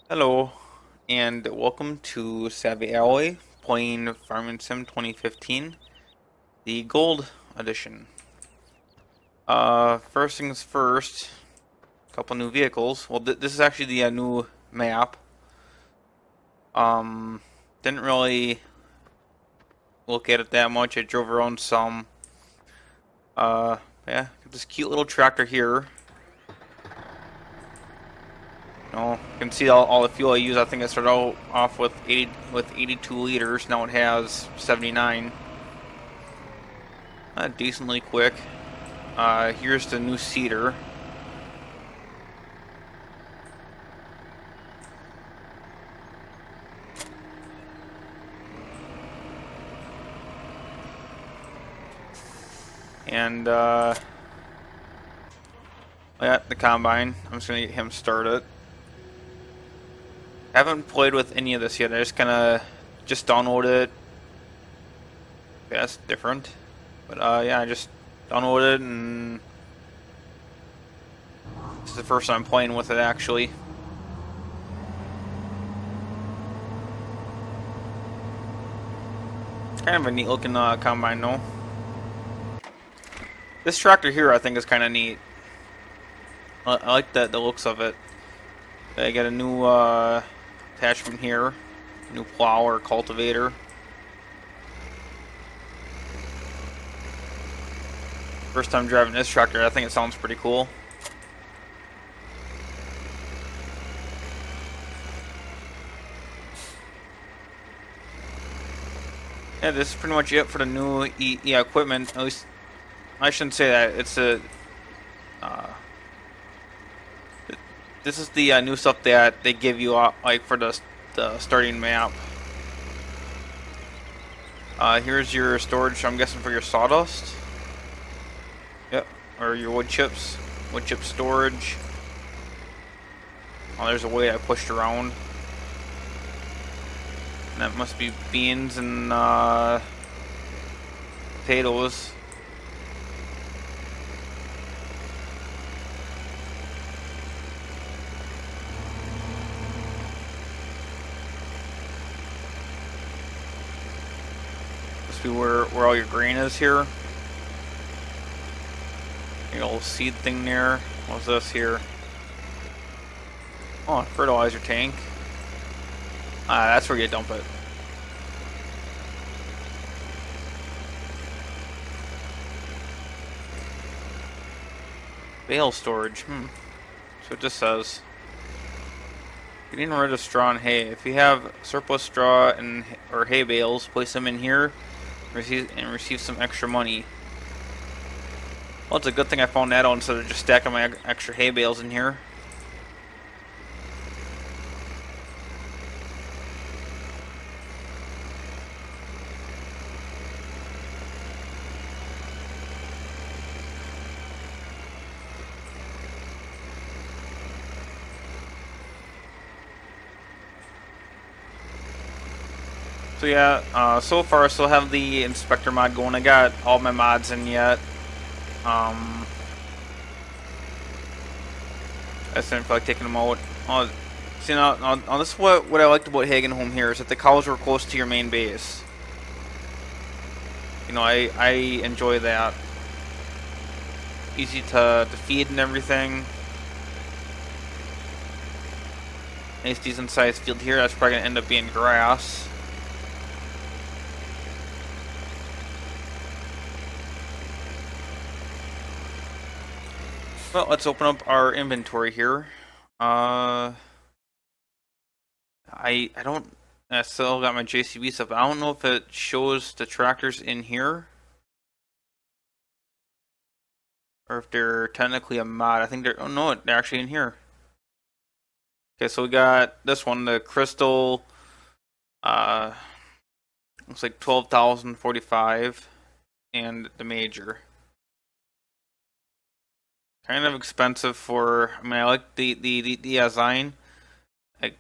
Hello, and welcome to SavvyAlloy playing Farming Sim 2015, the Gold Edition. First things first, a couple new vehicles. Well, this is actually the new map. Didn't really look at it that much. I drove around some. Uh, yeah, this cute little tractor here. You can see all the fuel I use. I think I started off with 82 liters. Now it has 79. Decently quick. Here's the new seeder. And yeah, the combine. I'm just gonna get him started. I haven't played with any of this yet. I just kinda just downloaded it. Yeah, that's different. But yeah, I just downloaded it, and this is the first time I'm playing with it actually. Kind of a neat looking combine though. This tractor here I think is kind of neat. I like the looks of it. I got a new attachment here, new plow or cultivator. First time driving this tractor, I think it sounds pretty cool. Yeah, this is pretty much it for the new equipment. At least I shouldn't say that. It's a uh, this is the new stuff that they give you like for the starting map. Here's your storage. I'm guessing for your sawdust. Yep, or your wood chips. Wood chip storage. Oh, there's a way I pushed around. And that must be beans and potatoes. Must be where all your grain is here. Your little seed thing there. What's this here? Oh, a fertilizer tank. That's where you dump it. Bale storage. So it just says getting rid of straw and hay. If you have surplus straw or hay bales, place them in here, receive some extra money. Well, it's a good thing I found that out instead of just stacking my extra hay bales in here. So yeah, so far I still have the inspector mod going. I got all my mods in yet. I just didn't feel like taking them out. See now, this is what I liked about Hagen Home here is that the cows were close to your main base. You know, I enjoy that. Easy to feed and everything. Nice decent sized field here. That's probably gonna end up being grass. Well, let's open up our inventory here. I don't. I still got my JCB stuff. I don't know if it shows the tractors in here, or if they're technically a mod. I think they're. Oh no, they're actually in here. Okay, so we got this one, the crystal. Uh, looks like 12,045, and the major. Kind of expensive for. I mean, I like the design. Like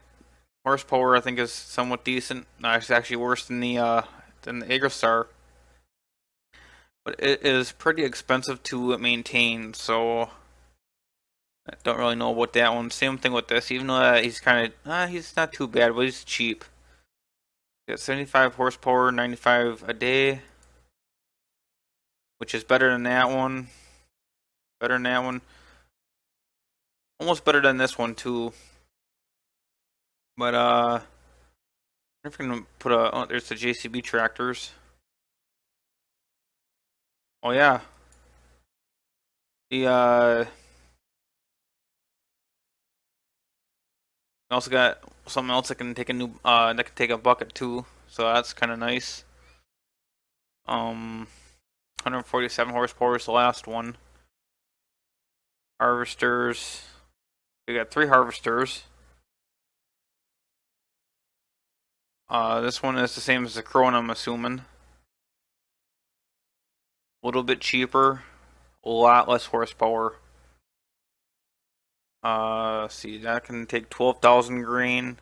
horsepower, I think is somewhat decent. No, it's actually worse than the Agrostar, but it is pretty expensive to maintain. So I don't really know about that one. Same thing with this, even though he's kind of, he's not too bad, but he's cheap. Got 75 horsepower, 95 a day, which is better than that one. Better than that one. Almost better than this one too. But if we're gonna put a, oh, there's the JCB tractors. Oh yeah. The we also got something else that can take a new that can take a bucket too. So that's kind of nice. 147 horsepower is the last one. Harvesters. We got 3 harvesters. This one is the same as the Crone, I'm assuming. A little bit cheaper, a lot less horsepower. See, that can take 12,000 grain,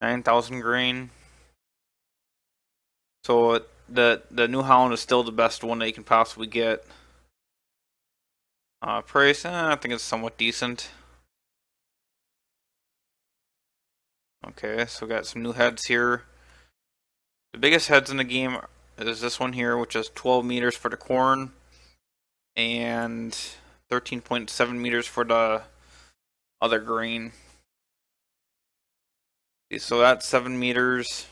9,000 grain. So the New Holland is still the best one that you can possibly get. Price, I think it's somewhat decent. Okay, so we got some new heads here. The biggest heads in the game is this one here, which is 12 meters for the corn and 13.7 meters for the other grain. So that's 7 meters.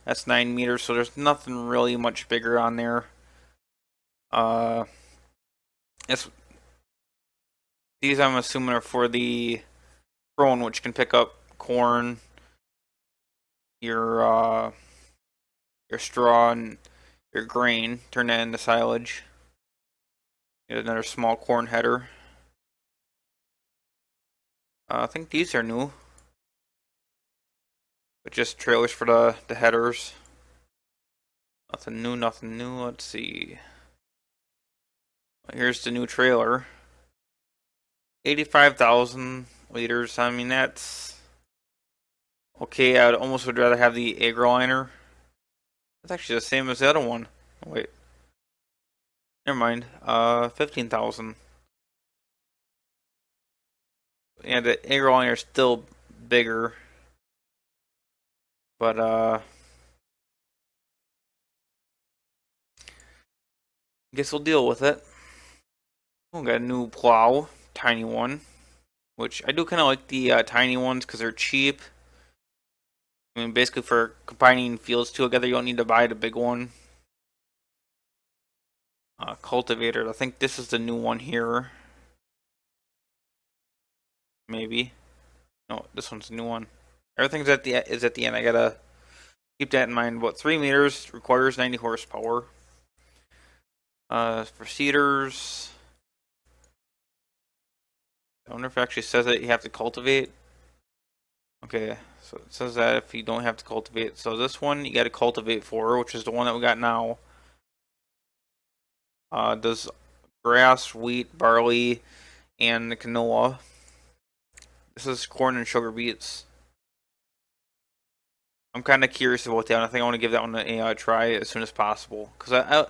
That's 9 meters, so there's nothing really much bigger on there. These I'm assuming are for the drone, which can pick up corn, your straw, and your grain, turn that into silage. Get another small corn header. I think these are new, but just trailers for the headers. Nothing new, nothing new. Let's see. Here's the new trailer. 85,000 liters. I mean, that's okay. I almost would rather have the AgriLiner. That's actually the same as the other one. Oh, wait. Never mind. 15,000. Yeah, the AgriLiner is still bigger. But, I guess we'll deal with it. We got a new plow. Tiny one. Which, I do kind of like the tiny ones because they're cheap. I mean, basically for combining fields together, you don't need to buy the big one. Cultivator. I think this is the new one here. Maybe. No, this one's a new one. Everything's at the end. I gotta keep that in mind. What 3 meters requires 90 horsepower. For seeders, I wonder if it actually says that you have to cultivate. Okay, so it says that if you don't have to cultivate. So this one you got to cultivate for, which is the one that we got now. Does grass, wheat, barley, and the canola. This is corn and sugar beets. I'm kind of curious about that. I think I want to give that one a try as soon as possible because I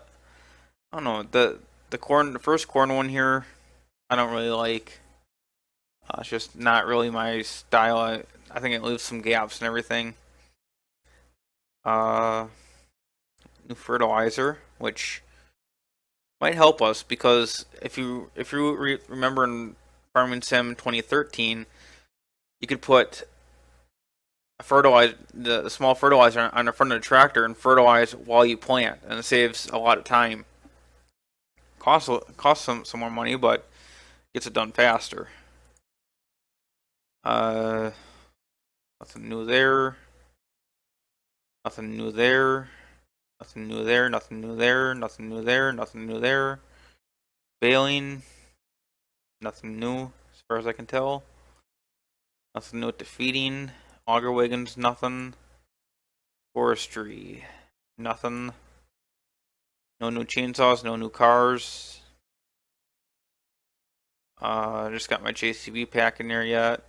don't know the first corn one here. I don't really like. It's just not really my style. I think it leaves some gaps and everything. New fertilizer, which might help us because if you remember in Farming Sim 2013, you could put a the small fertilizer on the front of the tractor and fertilize while you plant, and it saves a lot of time. Costs some more money, but gets it done faster. Nothing new there. Nothing new there. Nothing new there. Nothing new there. Nothing new there. Nothing new there. Baling. Nothing new as far as I can tell. Nothing new with the feeding. Auger wagons. Nothing. Forestry. Nothing. No new chainsaws. No new cars. Just got my JCB pack in there yet.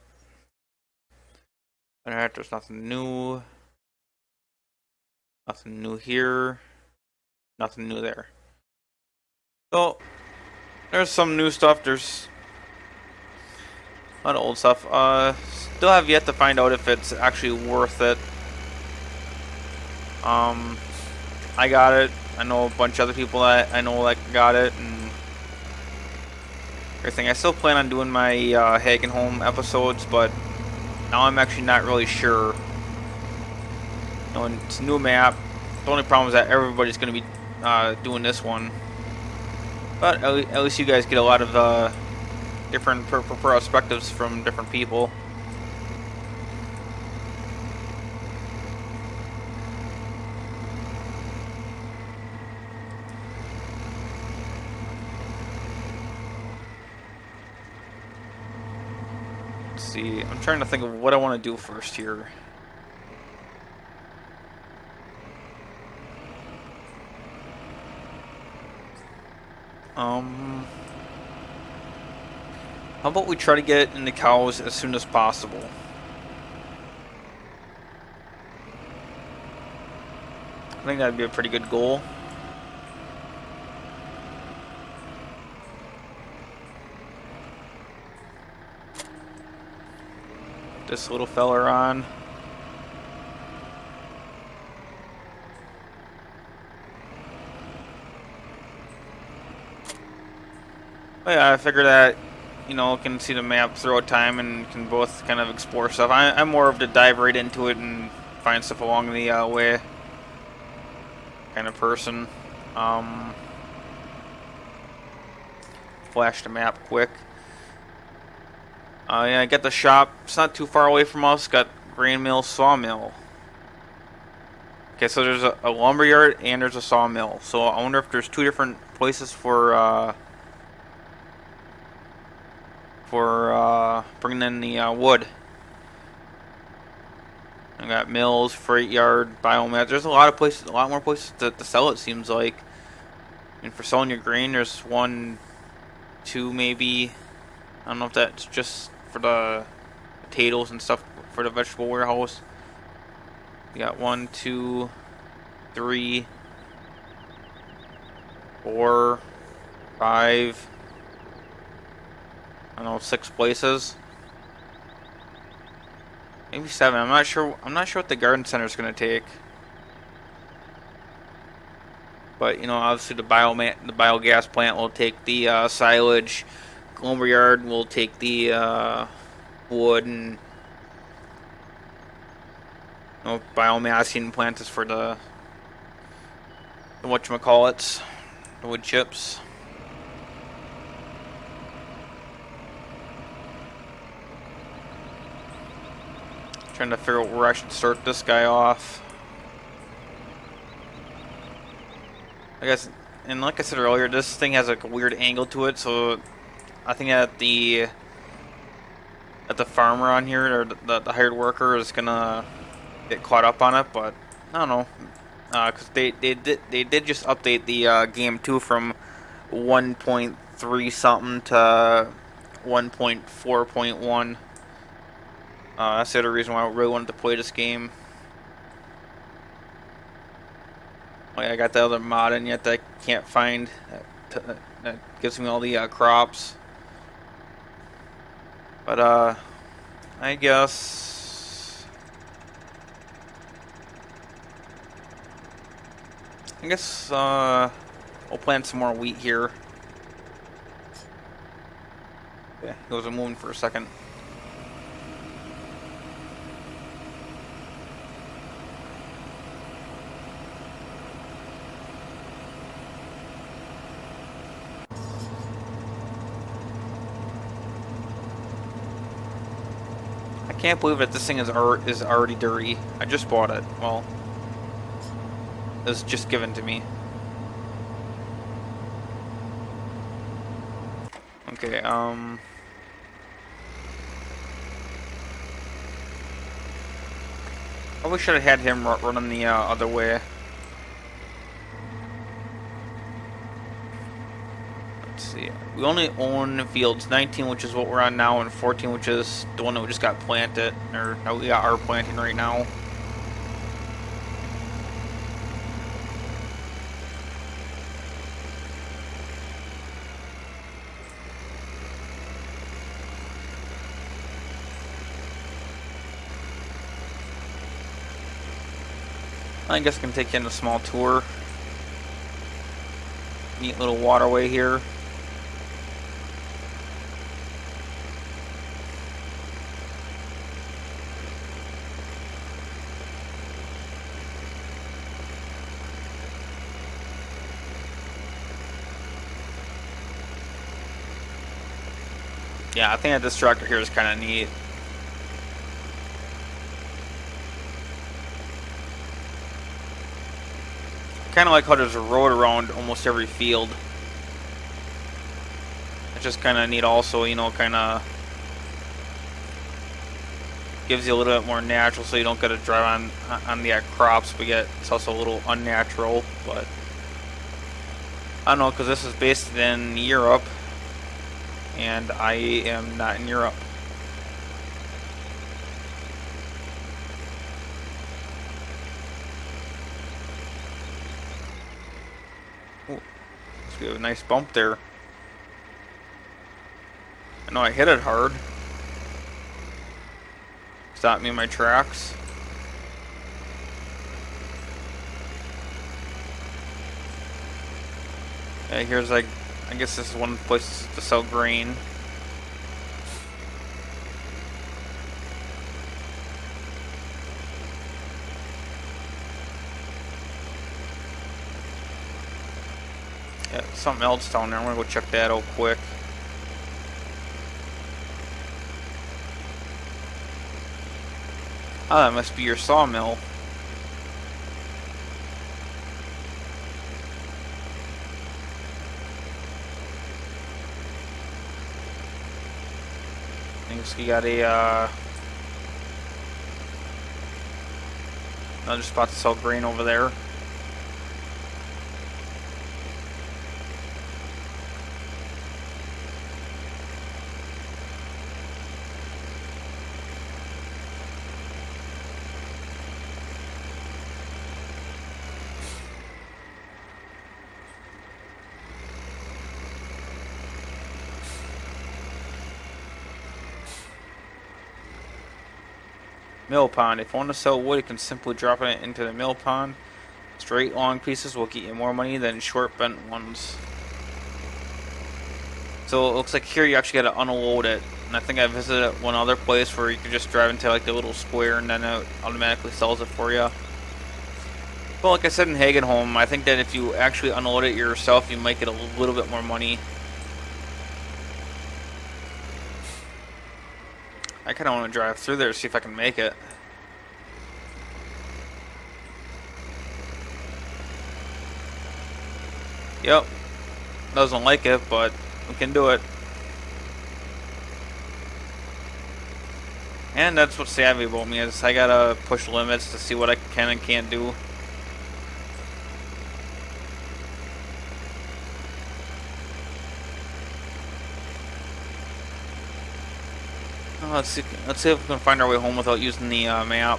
Alright, there's nothing new. Nothing new here. Nothing new there. So, there's some new stuff. There's A lot of old stuff. Still have yet to find out if it's actually worth it. I got it. I know a bunch of other people that I know that got it and everything. I still plan on doing my Hagen Home episodes, but now I'm actually not really sure. You know, it's a new map. The only problem is that everybody's going to be doing this one. But at least you guys get a lot of different perspectives from different people. Let's see, I'm trying to think of what I want to do first here. How about we try to get in the cows as soon as possible? I think that'd be a pretty good goal. This little feller on. But yeah, I figure that, you know, can see the map throughout time and can both kind of explore stuff. I'm more of the dive right into it and find stuff along the way kind of person. Flash the map quick. Yeah, I got the shop. It's not too far away from us. Got grain mill, sawmill. Okay, so there's a lumber yard and there's a sawmill. So I wonder if there's two different places for bringing in the wood. I got mills, freight yard, biomass. There's a lot of places, a lot more places to sell. It seems like. And for selling your grain, there's 1, 2 maybe. I don't know if that's just for the potatoes and stuff for the vegetable warehouse. We got 1, 2, 3, 4, 5. I don't know, 6 places. Maybe 7. I'm not sure. I'm not sure what the garden center is going to take. But you know, obviously the biogas plant will take the silage. Lumberyard will take the wood, and you know, biomassing plant is for the whatchamacallits, the wood chips. Trying to figure out where I should start this guy off. I guess, and like I said earlier, this thing has like a weird angle to it, so I think that the farmer on here, or the hired worker, is gonna get caught up on it. But I don't know, because they did just update the game 2 from 1.3 something to 1.4.1. That's the other reason why I really wanted to play this game. I got the other mod in yet that I can't find that gives me all the crops. But I guess we'll plant some more wheat here. Yeah, he wasn't moving for a second. I can't believe that this thing is already dirty. I just bought it. Well, it was just given to me. Okay, probably should have had him running the other way. Let's see. We only own fields 19, which is what we're on now, and 14, which is the one that we just got planted, or that we are planting right now. I guess I can take you on a small tour. Neat little waterway here. Yeah, I think that this tractor here is kind of neat. Kind of like how there's a road around almost every field. It's just kind of neat also, you know, kind of gives you a little bit more natural so you don't got to drive on the crops, but yet it's also a little unnatural. But I don't know, because this is based in Europe and I am not in Europe. Ooh, we have a nice bump there. I know I hit it hard. Stopped me in my tracks. Yeah, here's like, I guess this is one place to sell grain. Yeah, something else down there. I'm gonna go check that out quick. Oh, that must be your sawmill. Thinks you got a another spot to sell grain over there. Mill pond. If you want to sell wood, you can simply drop it into the mill pond. Straight long pieces will get you more money than short bent ones. So it looks like here you actually got to unload it. And I think I visited one other place where you can just drive into like the little square and then it automatically sells it for you. But like I said in Hagenholm, I think that if you actually unload it yourself, you might get a little bit more money. I kind of want to drive through there to see if I can make it. Yep. Doesn't like it, but we can do it. And that's what savvy about me is. I gotta push limits to see what I can and can't do. Let's see if we can find our way home without using the map.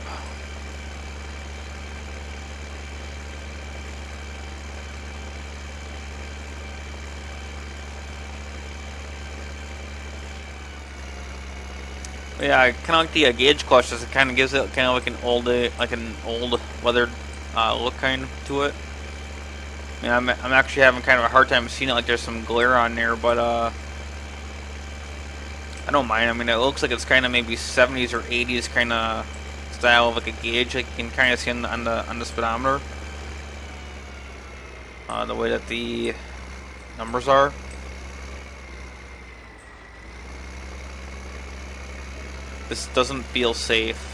But yeah, I kind of like the gauge clutch. It kind of gives it kind of like an old weathered look kind to it. I mean, I'm actually having kind of a hard time seeing it. Like there's some glare on there, but I don't mind. I mean, it looks like it's kind of maybe 70s or 80s kind of style of like a gauge. Like you can kind of see on the speedometer, the way that the numbers are. This doesn't feel safe.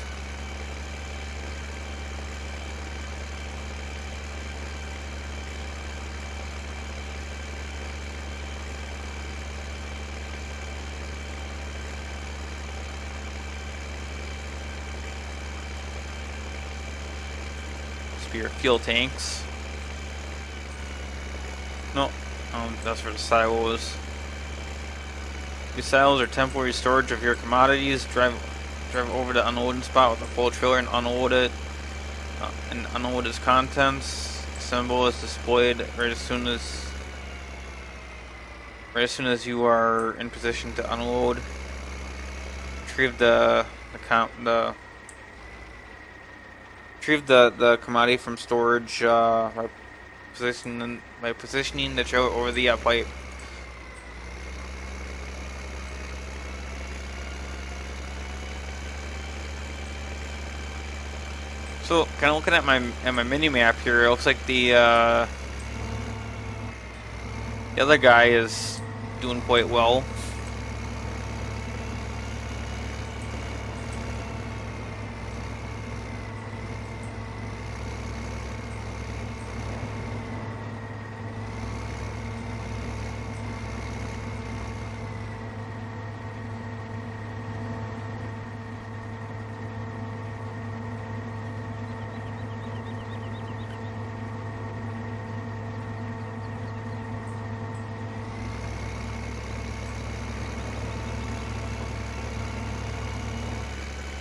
Your fuel tanks. No, that's where the silo is. These silos are temporary storage of your commodities. Drive over to unloading spot with a full trailer and unload it. And unload its contents. The symbol is displayed right as soon as you are in position to unload. Retrieve retrieved the commodity from storage by positioning the trailer over the pipe. So, kind of looking at my mini map here, it looks like the other guy is doing quite well.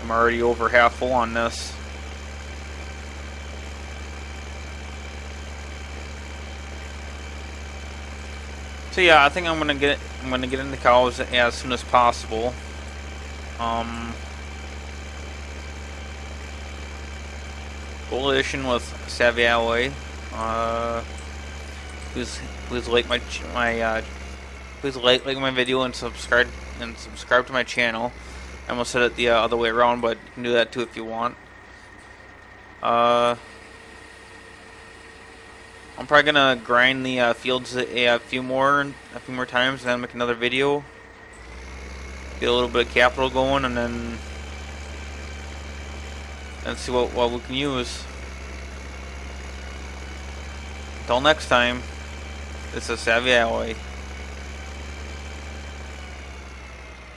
I'm already over half full on this. So yeah, I think I'm gonna get into cows as soon as possible. Coalition with SavvyAlloy. Please like please like my video and subscribe to my channel. I almost said it the other way around, but you can do that too if you want. I'm probably gonna grind the fields a few more times, and then make another video. Get a little bit of capital going, and then see what we can use. Until next time, this is SavvyAlloy.